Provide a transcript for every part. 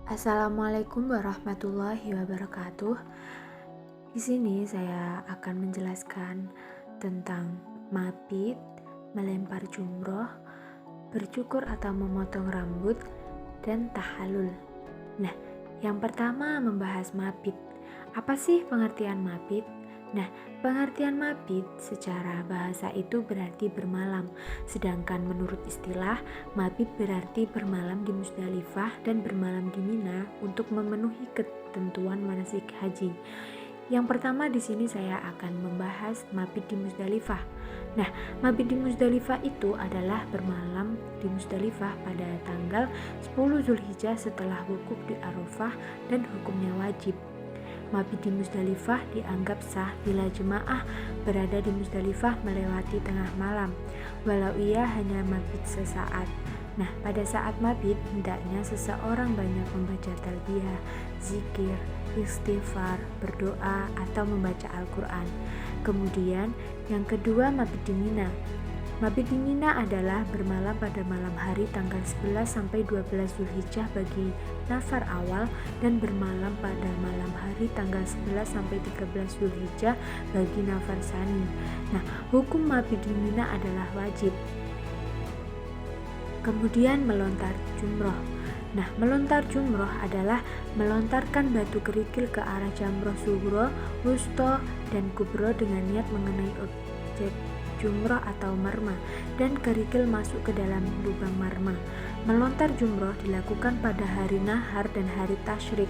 Assalamualaikum warahmatullahi wabarakatuh. Di sini saya akan menjelaskan tentang mabit, melempar jumroh, bercukur atau memotong rambut, dan tahallul. Nah, yang pertama membahas mabit. Apa sih pengertian mabit? Nah, pengertian mabit secara bahasa itu berarti bermalam, sedangkan menurut istilah, mabit berarti bermalam di Musdalifah dan bermalam di Mina untuk memenuhi ketentuan manasik haji. Yang pertama di sini saya akan membahas mabit di Musdalifah. Nah, mabit di Musdalifah itu adalah bermalam di Musdalifah pada tanggal 10 Zulhijjah setelah wukuf di Arafah dan hukumnya wajib. Mabit di Musdalifah dianggap sah bila jemaah berada di Musdalifah melewati tengah malam, walau ia hanya mabit sesaat. Nah, pada saat mabit, hendaknya seseorang banyak membaca talbiyah, zikir, istighfar, berdoa, atau membaca Al-Quran. Kemudian, yang kedua mabit di Mina. Mabit di Mina adalah bermalam pada malam hari tanggal 11 sampai 12 Zulhijjah bagi nafar awal dan bermalam pada malam hari tanggal 11 sampai 13 Zulhijjah bagi nafar sani. Nah, hukum mabit di Mina adalah wajib. Kemudian melontar jumroh. Nah, melontar jumroh adalah melontarkan batu kerikil ke arah jamroh sugro, wusto, dan kubro dengan niat mengenai objek jumroh atau marma, dan kerikil masuk ke dalam lubang marma. Melontar jumroh dilakukan pada hari nahar dan hari tasyrik.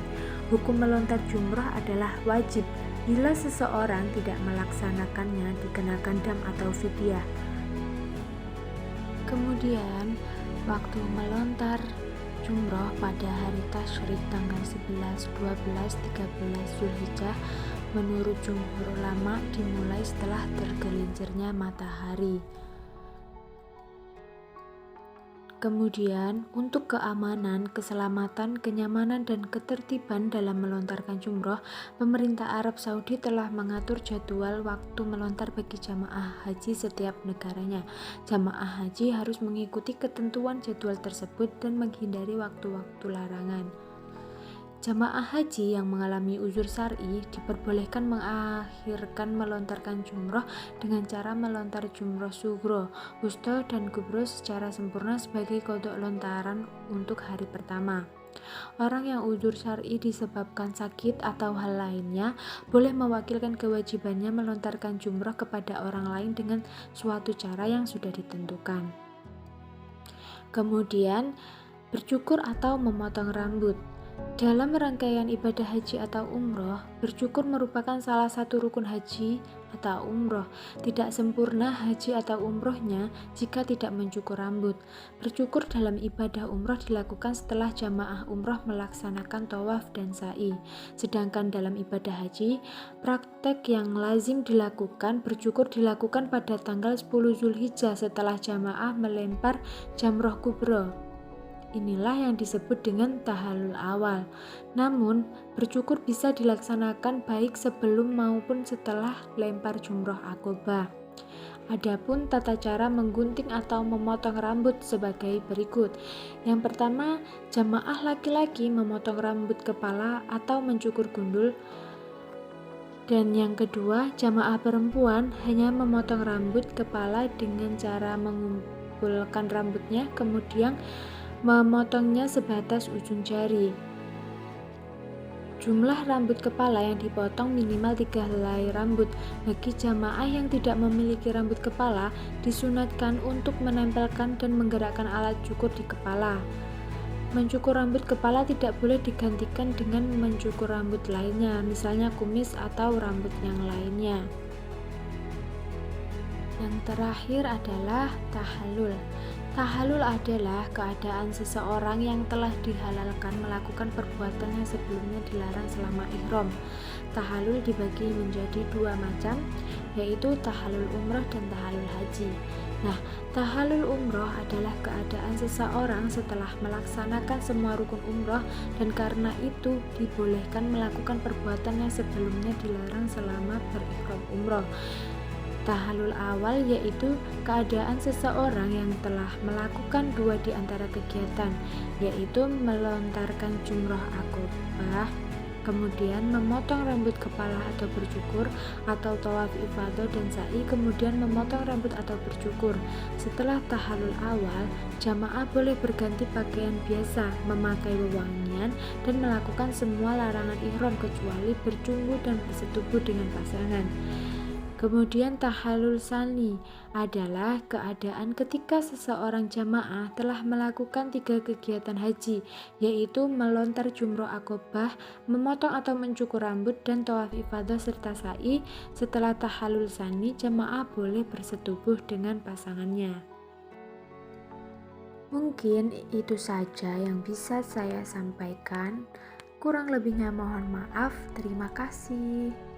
Hukum melontar jumroh adalah wajib. Bila seseorang tidak melaksanakannya, dikenakan dam atau fidyah. Kemudian, waktu melontar jumroh pada hari tasyrik tanggal 11, 12, 13 Zulhijjah menurut jumhur ulama dimulai setelah tergelincirnya matahari. Kemudian, untuk keamanan, keselamatan, kenyamanan, dan ketertiban dalam melontarkan jumroh, pemerintah Arab Saudi telah mengatur jadwal waktu melontar bagi jamaah haji setiap negaranya. Jamaah haji harus mengikuti ketentuan jadwal tersebut dan menghindari waktu-waktu larangan. Jamaah haji yang mengalami uzur syar'i diperbolehkan mengakhirkan melontarkan jumroh dengan cara melontar jumroh sugro, wusto, dan kubro secara sempurna sebagai kodok lontaran untuk hari pertama. Orang yang uzur syar'i disebabkan sakit atau hal lainnya boleh mewakilkan kewajibannya melontarkan jumroh kepada orang lain dengan suatu cara yang sudah ditentukan. Kemudian, bercukur atau memotong rambut. Dalam rangkaian ibadah haji atau umroh, bercukur merupakan salah satu rukun haji atau umroh. Tidak sempurna haji atau umrohnya jika tidak mencukur rambut. Bercukur dalam ibadah umroh dilakukan setelah jamaah umroh melaksanakan tawaf dan sa'i. Sedangkan dalam ibadah haji, praktek yang lazim dilakukan, bercukur dilakukan pada tanggal 10 Zulhijjah setelah jamaah melempar jamroh kubro. Inilah yang disebut dengan tahallul awal. Namun, bercukur bisa dilaksanakan baik sebelum maupun setelah lempar jumroh akobah. Adapun tata cara menggunting atau memotong rambut sebagai berikut. Yang pertama, jamaah laki-laki memotong rambut kepala atau mencukur gundul. Dan yang kedua, jamaah perempuan hanya memotong rambut kepala dengan cara mengumpulkan rambutnya, kemudian memotongnya sebatas ujung jari. Jumlah rambut kepala yang dipotong minimal 3 helai rambut. Bagi jamaah yang tidak memiliki rambut kepala, disunatkan untuk menempelkan dan menggerakkan alat cukur di kepala. Mencukur rambut kepala tidak boleh digantikan dengan mencukur rambut lainnya, misalnya kumis atau rambut yang lainnya. Yang terakhir adalah tahallul. Tahallul adalah keadaan seseorang yang telah dihalalkan melakukan perbuatan yang sebelumnya dilarang selama ihram. tahalul dibagi menjadi dua macam, yaitu tahalul umroh dan tahalul haji. Nah, tahalul umroh adalah keadaan seseorang setelah melaksanakan semua rukun umroh dan karena itu dibolehkan melakukan perbuatan yang sebelumnya dilarang selama berihram umroh. Tahalul awal yaitu keadaan seseorang yang telah melakukan dua di antara kegiatan, yaitu melontarkan jumroh akobah, kemudian memotong rambut kepala atau bercukur, atau tawaf ifadah dan sa'i, kemudian memotong rambut atau bercukur. Setelah tahalul awal, jamaah boleh berganti pakaian biasa, memakai wewangian, dan melakukan semua larangan ihram kecuali bercumbu dan bersetubuh dengan pasangan. Kemudian tahalul sani adalah keadaan ketika seseorang jamaah telah melakukan 3 kegiatan haji, yaitu melontar jumroh akobah, memotong atau mencukur rambut, dan tawaf ifadah serta sa'i. Setelah tahalul sani, jamaah boleh bersetubuh dengan pasangannya. Mungkin itu saja yang bisa saya sampaikan. Kurang lebihnya mohon maaf. Terima kasih.